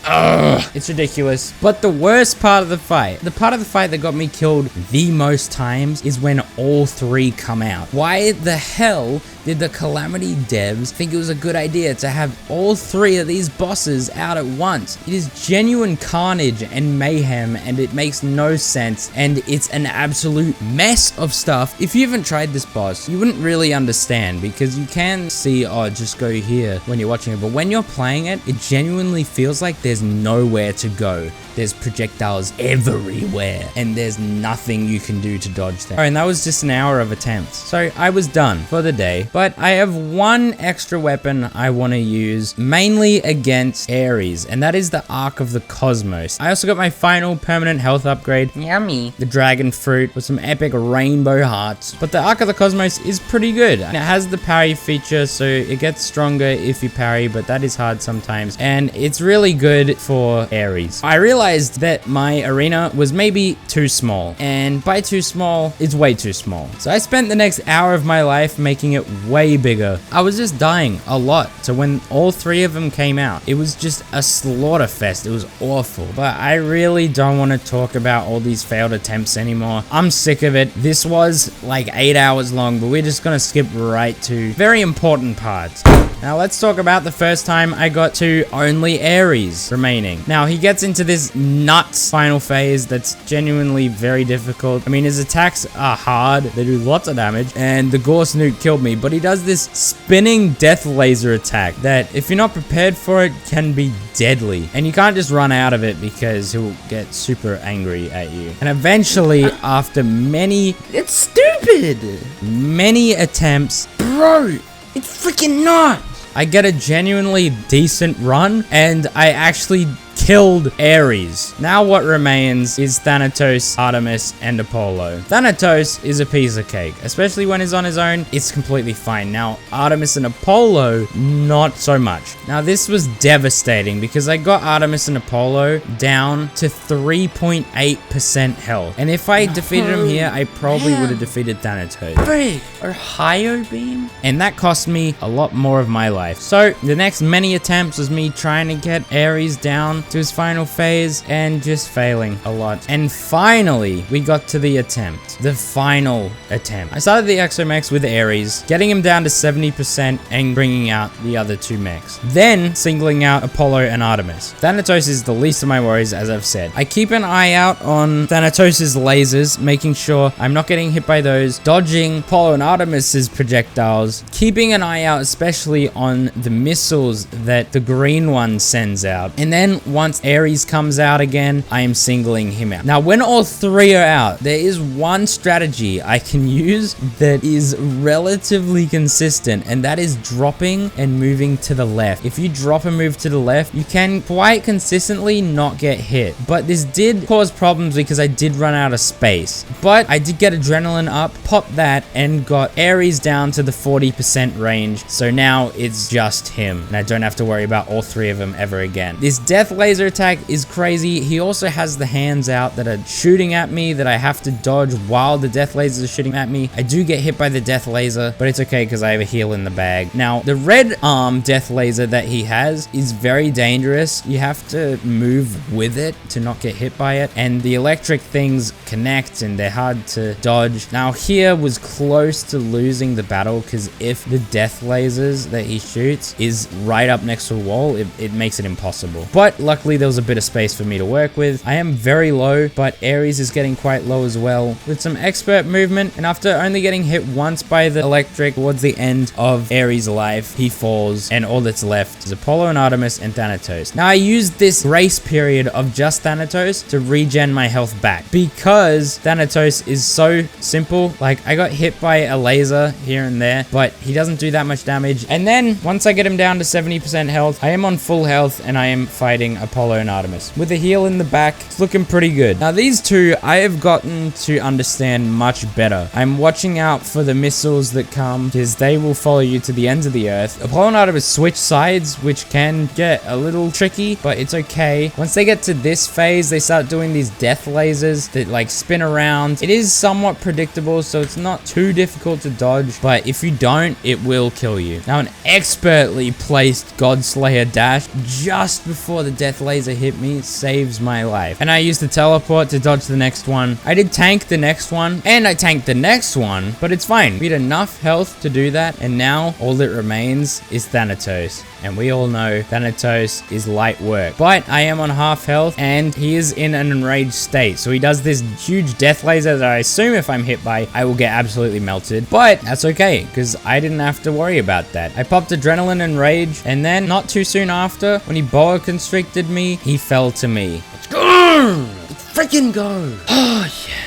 it's ridiculous. But the worst part of the fight, the part of the fight that got me killed the most times, is when all 3 come out. Why the hell did the Calamity devs think it was a good idea to have all 3 of these bosses out at once? It is genuine carnage and mayhem, and it makes no sense, and it's an absolute mess of stuff. If you haven't tried this boss, you wouldn't really understand, because you can see, oh, just go here when you're watching it, but when you're playing it, it genuinely feels like there's nowhere to go. There's projectiles everywhere, and there's nothing you can do to dodge them. And that was just an hour of attempts. So I was done for the day, but I have 1 extra weapon I want to use, mainly against Ares, and that is the Ark of the Cosmos. I also got my final permanent health upgrade. Yummy. The Dragon Fruit with some epic rainbow hearts. But the Ark of the Cosmos is pretty good. And it has the parry feature, so it gets stronger if you parry, but that is hard sometimes. And it's really good for Ares. I realized that my arena was maybe too small, and by too small, it's way too small. So I spent the next hour of my life making it way bigger. I was just dying a lot, so when all 3 of them came out, it was just a slaughter fest. It was awful. But I really don't want to talk about all these failed attempts anymore. I'm sick of it. This was like 8 hours long, but we're just gonna skip right to very important parts. Now let's talk about the first time I got to only Ares remaining. Now he gets into this nuts final phase that's genuinely very difficult. I mean, his attacks are hard. They do lots of damage, and the Gorse Nuke killed me, but he does this spinning death laser attack that, if you're not prepared for it, can be deadly. And you can't just run out of it because he'll get super angry at you. And eventually, after many... It's stupid! Many attempts... Bro, it's freaking not! I get a genuinely decent run, and I actually killed Ares. Now what remains is Thanatos, Artemis, and Apollo. Thanatos is a piece of cake, especially when he's on his own. It's completely fine. Now Artemis and Apollo, not so much. Now this was devastating because I got Artemis and Apollo down to 3.8% health, and if I defeated him here, I probably would have defeated Thanatos. Break! Ohio beam? And that cost me a lot more of my life. So the next many attempts was me trying to get Ares down to his final phase and just failing a lot. And finally, we got to the attempt. The final attempt. I started the Exomex with Ares, getting him down to 70% and bringing out the other two mechs. Then singling out Apollo and Artemis. Thanatos is the least of my worries, as I've said. I keep an eye out on Thanatos' lasers, making sure I'm not getting hit by those, dodging Apollo and Artemis' projectiles, keeping an eye out especially on the missiles that the green one sends out. And then once Ares comes out again, I am singling him out. Now, when all three are out, there is one strategy I can use that is relatively consistent, and that is dropping and moving to the left. If you drop and move to the left, you can quite consistently not get hit. But this did cause problems because I did run out of space. But I did get adrenaline up, popped that, and got Ares down to the 40% range. So now it's just him, and I don't have to worry about all three of them ever again. This death laser attack is crazy. He also has the hands out that are shooting at me that I have to dodge while the death lasers are shooting at me. I do get hit by the death laser, but it's okay because I have a heal in the bag. Now, the red arm death laser that he has is very dangerous. You have to move with it to not get hit by it, and the electric things connect and they're hard to dodge. Now, here was close to losing the battle because if the death lasers that he shoots is right up next to a wall, it makes it impossible. But luckily there was a bit of space for me to work with. I am very low, but Ares is getting quite low as well. With some expert movement, and after only getting hit once by the electric towards the end of Ares' life, he falls, and all that's left is Apollo and Artemis and Thanatos. Now I used this grace period of just Thanatos to regen my health back because Thanatos is so simple. Like, I got hit by a laser here and there, but he doesn't do that much damage. And then once I get him down to 70% health, I am on full health and I am fighting Apollo and Artemis. With a heal in the back, it's looking pretty good. Now these two, I have gotten to understand much better. I'm watching out for the missiles that come because they will follow you to the ends of the earth. Apollo and Artemis switch sides, which can get a little tricky, but it's okay. Once they get to this phase, they start doing these death lasers that like spin around. It is somewhat predictable, so it's not too difficult to dodge, but if you don't, it will kill you. Now an expertly placed Godslayer dash just before the death laser hit me saves my life. And I used the teleport to dodge the next one. I did tank the next one, and I tanked the next one, but it's fine. We had enough health to do that, and now all that remains is Thanatos. And we all know Thanatos is light work. But I am on half health, and he is in an enraged state. So he does this huge death laser that I assume if I'm hit by, I will get absolutely melted. But that's okay, because I didn't have to worry about that. I popped adrenaline and rage, and then not too soon after, when he boa constricted me, he fell to me. Let's go! Let's freaking go! Oh, yes.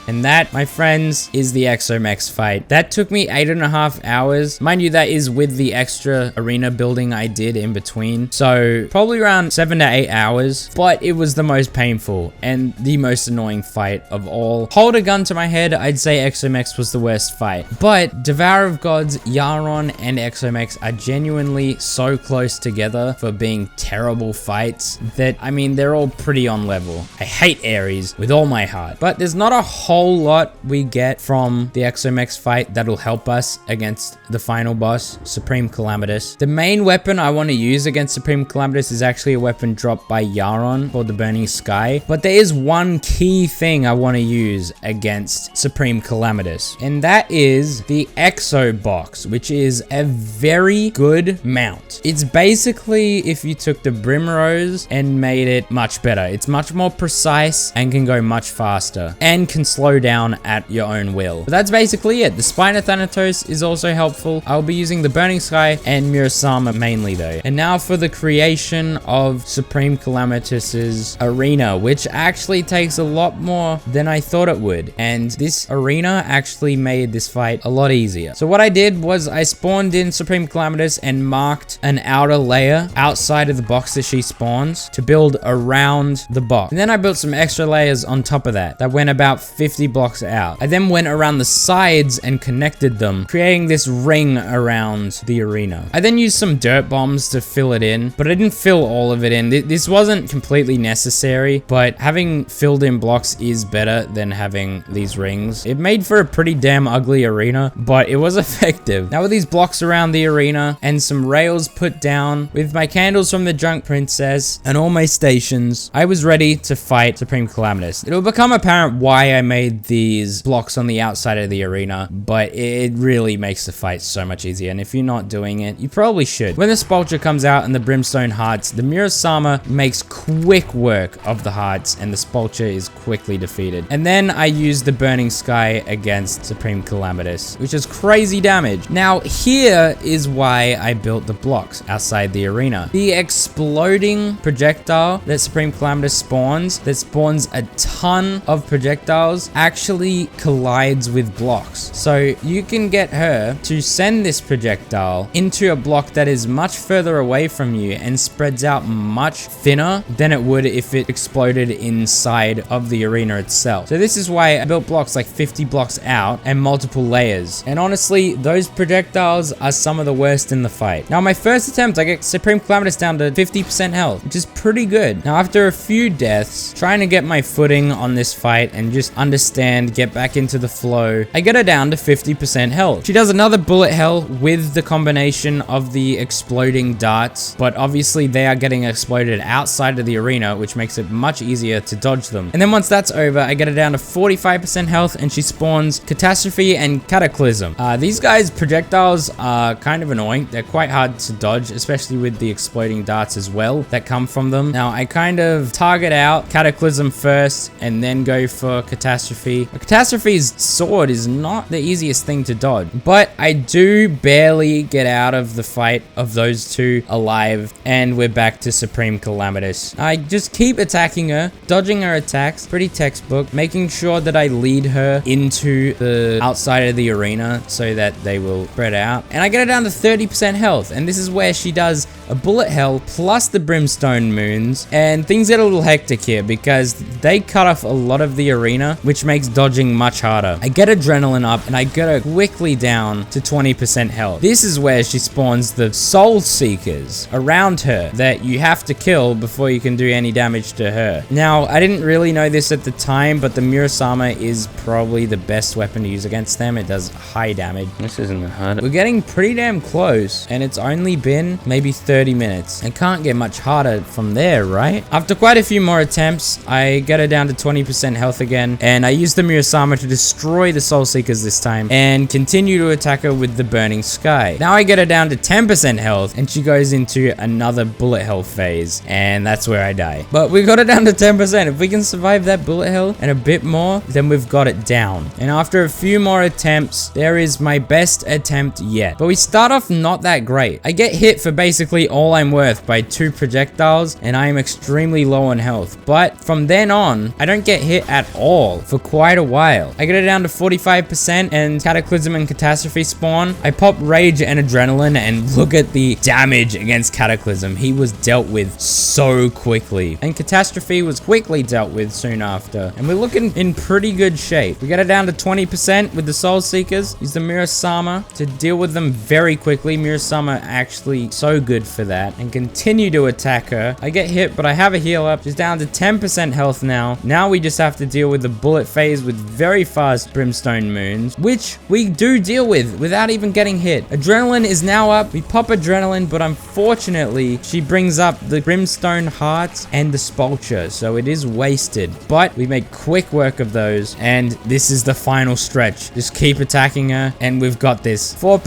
And that, my friends, is the Exomex fight. That took me 8.5 hours. Mind you, that is with the extra arena building I did in between. So probably around 7 to 8 hours, but it was the most painful and the most annoying fight of all. Hold a gun to my head, I'd say Exomex was the worst fight. But Devourer of Gods, Yaron, and Exomex are genuinely so close together for being terrible fights that, I mean, they're all pretty on level. I hate Ares with all my heart, but there's not a whole whole lot we get from the Exomex fight that'll help us against the final boss, Supreme Calamitous. The main weapon I want to use against Supreme Calamitous is actually a weapon dropped by Yaron called the Burning Sky. But there is one key thing I want to use against Supreme Calamitous, and that is the Exo Box, which is a very good mount. It's basically if you took the Brimrose and made it much better. It's much more precise and can go much faster and can slow down at your own will. But that's basically it. The Spina Thanatos is also helpful. I'll be using the Burning Sky and Murasama mainly though. And now for the creation of Supreme Calamitous's arena, which actually takes a lot more than I thought it would. And this arena actually made this fight a lot easier. So what I did was I spawned in Supreme Calamitous and marked an outer layer outside of the box that she spawns to build around the box. And then I built some extra layers on top of that went about 50 blocks out. I then went around the sides and connected them, creating this ring around the arena. I then used some dirt bombs to fill it in, but I didn't fill all of it in. This wasn't completely necessary, but having filled in blocks is better than having these rings. It made for a pretty damn ugly arena, but it was effective. Now with these blocks around the arena and some rails put down, with my candles from the Drunk Princess and all my stations, I was ready to fight Supreme Calamitous. It'll become apparent why I made these blocks on the outside of the arena, but it really makes the fight so much easier, and if you're not doing it, you probably should. When the Spulcher comes out and the Brimstone Hearts, the Murasama makes quick work of the Hearts, and the Spulcher is quickly defeated. And then I used the Burning Sky against Supreme Calamitous, which is crazy damage. Now, here is why I built the blocks outside the arena. The exploding projectile that Supreme Calamitous spawns, that spawns a ton of projectiles, actually collides with blocks. So you can get her to send this projectile into a block that is much further away from you and spreads out much thinner than it would if it exploded inside of the arena itself. So this is why I built blocks like 50 blocks out and multiple layers. And honestly, those projectiles are some of the worst in the fight. Now, my first attempt, I get Supreme Calamitous down to 50% health, which is pretty good. Now, after a few deaths, trying to get my footing on this fight and just understand, get back into the flow, I get her down to 50% health. She does another bullet hell with the combination of the exploding darts, but obviously they are getting exploded outside of the arena, which makes it much easier to dodge them. And then once that's over, I get her down to 45% health and she spawns Catastrophe and Cataclysm. These guys' projectiles are kind of annoying. They're quite hard to dodge, especially with the exploding darts as well that come from them. Now, I kind of target out Cataclysm first and then go for Catastrophe. Catastrophe's sword is not the easiest thing to dodge, but I do barely get out of the fight of those two alive, and we're back to Supreme Calamitous. I just keep attacking her, dodging her attacks, pretty textbook, making sure that I lead her into the outside of the arena so that they will spread out, and I get her down to 30% health, and this is where she does a bullet hell plus the brimstone moons, and things get a little hectic here because they cut off a lot of the arena, which makes dodging much harder. I get adrenaline up and I get her quickly down to 20% health. This is where she spawns the soul seekers around her that you have to kill before you can do any damage to her. Now, I didn't really know this at the time, but the Murasama is probably the best weapon to use against them. It does high damage. This isn't hard. We're getting pretty damn close, and it's only been maybe 30 minutes. It can't get much harder from there, right? After quite a few more attempts, I get her down to 20% health again, and I use the Murasama to destroy the Soul Seekers this time and continue to attack her with the Burning Sky. Now I get her down to 10% health, and she goes into another bullet hell phase, and that's where I die. But we got it down to 10%. If we can survive that bullet hell and a bit more, then we've got it down. And after a few more attempts, there is my best attempt yet. But we start off not that great. I get hit for basically all I'm worth by 2 projectiles, and I am extremely low on health. But from then on, I don't get hit at all for quite a while. I get it down to 45%, and Cataclysm and Catastrophe spawn. I pop Rage and Adrenaline, and look at the damage against Cataclysm. He was dealt with so quickly, and Catastrophe was quickly dealt with soon after, and we're looking in pretty good shape. We get it down to 20% with the Soul Seekers. Use the Murasama to deal with them very quickly. Murasama actually so good for that, and continue to attack her. I get hit, but I have a heal up. She's down to 10% health now. Now we just have to deal with the bullet phase with very fast brimstone moons, which we do deal with without even getting hit. Adrenaline is now up. We pop adrenaline, but unfortunately, she brings up the brimstone hearts and the spulture, so it is wasted. But we make quick work of those, and this is the final stretch. Just keep attacking her, and we've got this. 4%,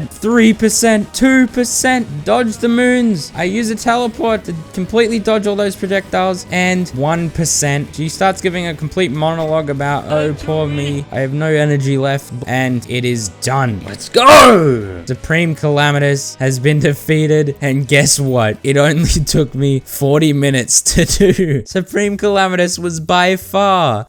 3%, 2%. Dodge the moons. I use a teleport to completely dodge all those projectiles, and 1%. She starts giving a complete monologue about, oh, poor me. I have no energy left, and it is done. Let's go! Supreme Calamitous has been defeated, and guess what? It only took me 40 minutes to do. Supreme Calamitous was by far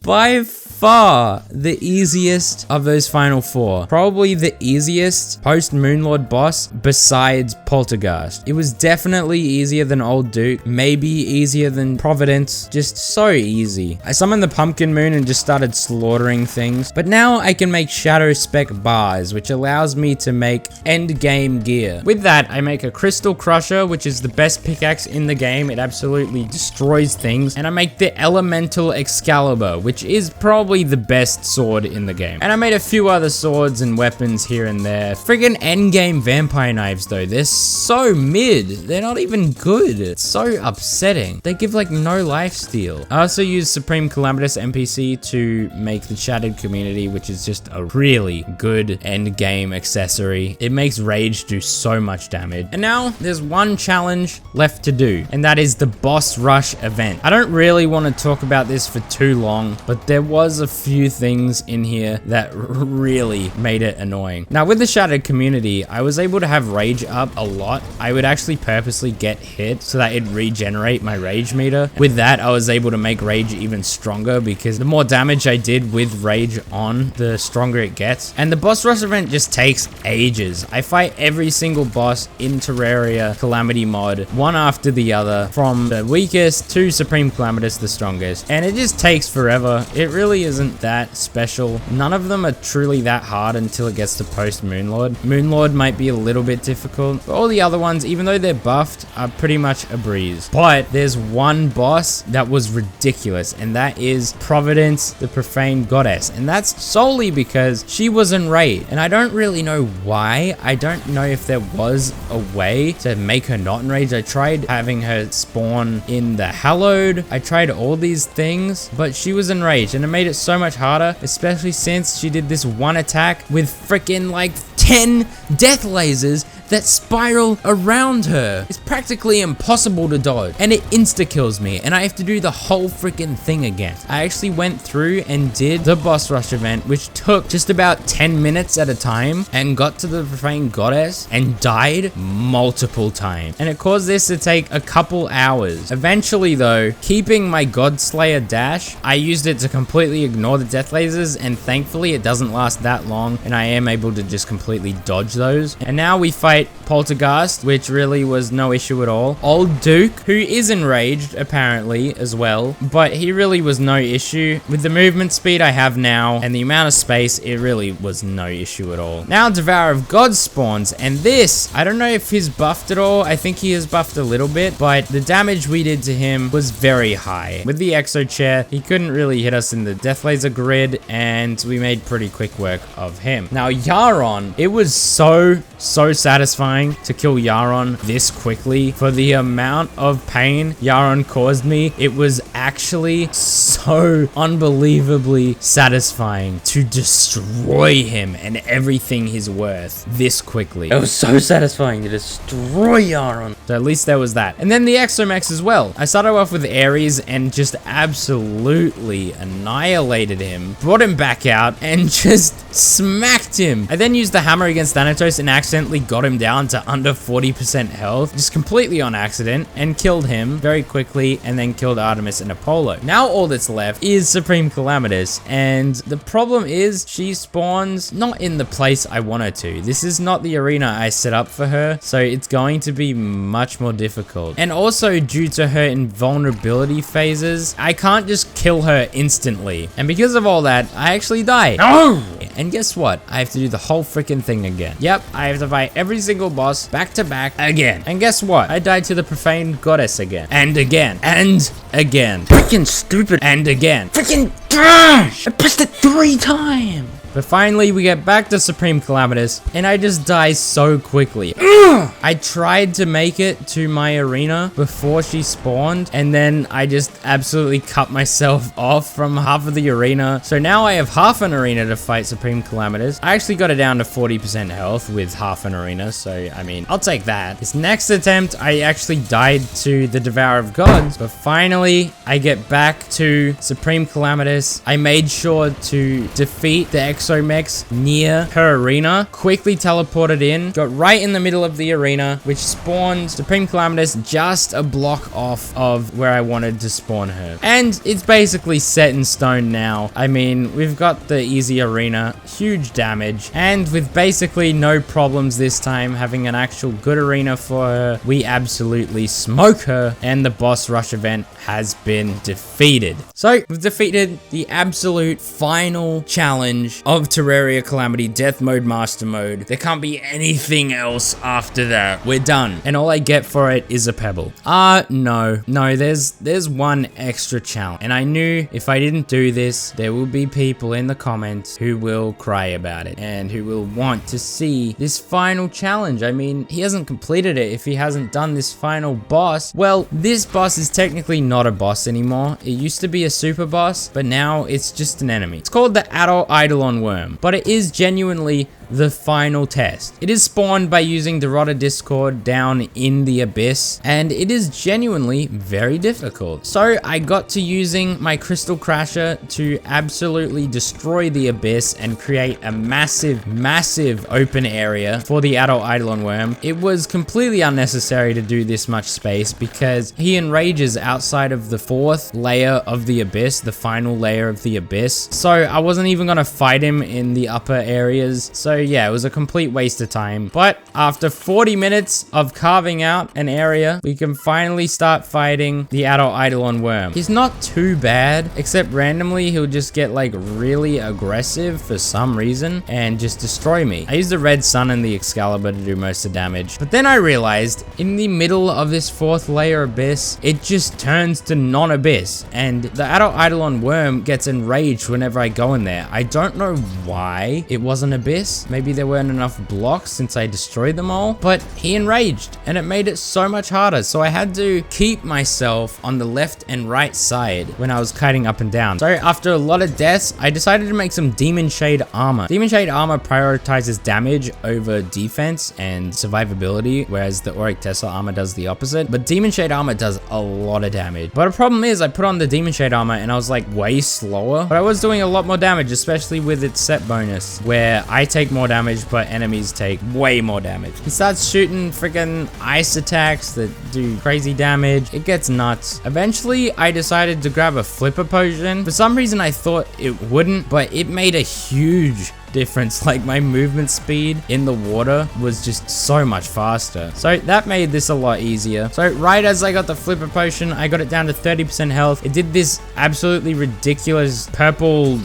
the easiest of those final 4. Probably the easiest post-Moonlord boss besides Poltergeist. It was definitely easier than Old Duke, maybe easier than Providence. Just so easy. I summoned the Pumpkin Moon and just started slaughtering things, but now I can make Shadow Spec bars, which allows me to make end game gear. With that, I make a Crystal Crusher, which is the best pickaxe in the game. It absolutely destroys things, and I make the Elemental Excalibur, which is probably the best sword in the game. And I made a few other swords and weapons here and there. Friggin' endgame vampire knives though, they're so mid. They're not even good. It's so upsetting. They give like no lifesteal. I also use Supreme Calamitous NPC to make the Shattered Community, which is just a really good endgame accessory. It makes Rage do so much damage. And now there's one challenge left to do, and that is the boss rush event. I don't really want to talk about this for too long, but there was a few things in here that really made it annoying. Now with the Shattered Community, I was able to have Rage up a lot. I would actually purposely get hit so that it'd regenerate my Rage meter. With that, I was able to make Rage even stronger because the more damage I did with Rage on, the stronger it gets. And the boss rush event just takes ages. I fight every single boss in Terraria Calamity mod, one after the other, from the weakest to Supreme Calamitous, the strongest. And it just takes forever. It really isn't that special. None of them are truly that hard until it gets to post-Moonlord. Moonlord might be a little bit difficult, but all the other ones, even though they're buffed, are pretty much a breeze. But there's one boss that was ridiculous, and that is Providence, the Profane Goddess. And that's solely because she was enraged, and I don't really know why. I don't know if there was a way to make her not enraged. I tried having her spawn in the Hallowed. I tried all these things, but she was enraged, and it made it so much harder, especially since she did this one attack with freaking like 10 death lasers that spiral around her. It's practically impossible to dodge, and it insta-kills me, and I have to do the whole freaking thing again. I actually went through and did the boss rush event, which took just about 10 minutes at a time, and got to the Profane Goddess and died multiple times. And it caused this to take a couple hours. Eventually though, keeping my Godslayer dash, I used it to completely ignore the death lasers, and thankfully it doesn't last that long, and I am able to just completely dodge those. And now we fight Poltergeist, which really was no issue at all. Old Duke, who is enraged apparently as well, but he really was no issue. With the movement speed I have now and the amount of space, it really was no issue at all. Now Devourer of God spawns, and this, I don't know if he's buffed at all. I think he is buffed a little bit, but the damage we did to him was very high. With the Exo Chair, he couldn't really hit us in the Death Laser grid, and we made pretty quick work of him. Now Yaron, it was so satisfying to kill Yaron this quickly. For the amount of pain Yaron caused me, it was actually so unbelievably satisfying to destroy him and everything he's worth this quickly. It was so satisfying to destroy Yaron. So at least there was that. And then the Exomex as well. I started off with Ares and just absolutely annihilated him. Brought him back out and just smacked him. I then used the hammer against Thanatos and accidentally got him down to under 40% health, just completely on accident, and killed him very quickly, and then killed Artemis and Apollo. Now all that's left is Supreme Calamitous, and the problem is she spawns not in the place I want her to. This is not the arena I set up for her, so it's going to be much more difficult. And also due to her invulnerability phases, I can't just kill her instantly. And because of all that, I actually die. No! And guess what? I have to do the whole freaking thing again. Yep, I have to fight every single boss back to back again. And guess what? I died to the profane goddess again. And again. And again. Freaking stupid. And again. Freaking trash! I pressed it 3 times. But finally, we get back to Supreme Calamitous, and I just die so quickly. Ugh! I tried to make it to my arena before she spawned, and then I just absolutely cut myself off from half of the arena. So now I have half an arena to fight Supreme Calamitous. I actually got it down to 40% health with half an arena, so I mean, I'll take that. This next attempt, I actually died to the Devourer of Gods, but finally, I get back to Supreme Calamitous. I made sure to defeat the Exomechs near her arena, quickly teleported in, got right in the middle of the arena, which spawned Supreme Calamitous just a block off of where I wanted to spawn her. And it's basically set in stone now. I mean, we've got the easy arena, huge damage, and with basically no problems this time, having an actual good arena for her, we absolutely smoke her, and the boss rush event has been defeated. So, we've defeated the absolute final challenge of Terraria Calamity Death Mode Master Mode. There can't be anything else after that. We're done. And all I get for it is a pebble. No, there's one extra challenge. And I knew if I didn't do this, there will be people in the comments who will cry about it and who will want to see this final challenge. I mean, he hasn't completed it if he hasn't done this final boss. Well, this boss is technically not a boss anymore. It used to be a super boss, but now it's just an enemy. It's called the Adult Eidolon Worm, but it is genuinely the final test. It is spawned by using the Rotter Discord down in the abyss, and it is genuinely very difficult. So I got to using my Crystal Crasher to absolutely destroy the abyss and create a massive open area for the Adult Eidolon Worm. It was completely unnecessary to do this much space because he enrages outside of the 4th layer of the abyss, the final layer of the abyss. So I wasn't even gonna fight him in the upper areas. So yeah, it was a complete waste of time. But after 40 minutes of carving out an area, we can finally start fighting the Adult Eidolon Worm. He's not too bad, except randomly he'll just get like really aggressive for some reason and just destroy me. I used the Red Sun and the Excalibur to do most of the damage. But then I realized in the middle of this 4th layer abyss, it just turns to non-abyss. And the Adult Eidolon Worm gets enraged whenever I go in there. I don't know why it wasn't abyss. Maybe there weren't enough blocks since I destroyed them all, but he enraged and it made it so much harder. So I had to keep myself on the left and right side when I was kiting up and down. So after a lot of deaths, I decided to make some Demon Shade armor. Demon Shade armor prioritizes damage over defense and survivability, whereas the Auric Tesla armor does the opposite. But Demon Shade armor does a lot of damage. But the problem is I put on the Demon Shade armor and I was like way slower, but I was doing a lot more damage, especially with its set bonus where I take more damage, but enemies take way more damage. He starts shooting freaking ice attacks that do crazy damage. It gets nuts. Eventually, I decided to grab a flipper potion. For some reason, I thought it wouldn't, but it made a huge difference. Like my movement speed in the water was just so much faster. So that made this a lot easier. So right as I got the flipper potion, I got it down to 30% health. It did this absolutely ridiculous purple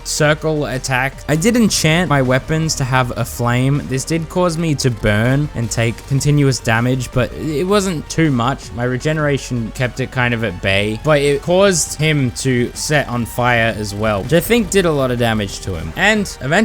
circle attack. I did enchant my weapons to have a flame. This did cause me to burn and take continuous damage, but it wasn't too much. My regeneration kept it kind of at bay, but it caused him to set on fire as well, which I think did a lot of damage to him. And eventually,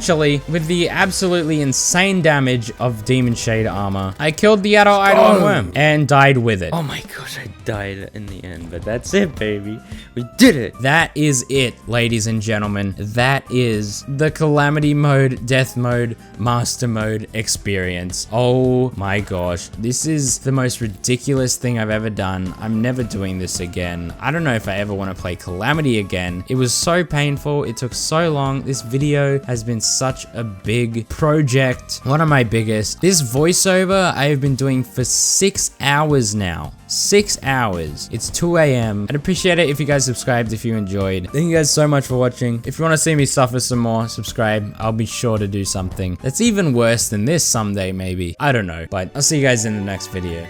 with the absolutely insane damage of Demon Shade armor, I killed the Adult Eidolon Worm and died with it. Oh my gosh, I died in the end, but that's it, baby. We did it. That is it, ladies and gentlemen. That is the Calamity Mode, Death Mode, Master Mode experience. Oh my gosh. This is the most ridiculous thing I've ever done. I'm never doing this again. I don't know if I ever want to play Calamity again. It was so painful. It took so long. This video has been such a big project. One of my biggest. This voiceover I have been doing for 6 hours now. 6 hours. It's 2 a.m. I'd appreciate it if you guys subscribed if you enjoyed. Thank you guys so much for watching. If you want to see me suffer some more, subscribe. I'll be sure to do something that's even worse than this someday, maybe. I don't know, but I'll see you guys in the next video.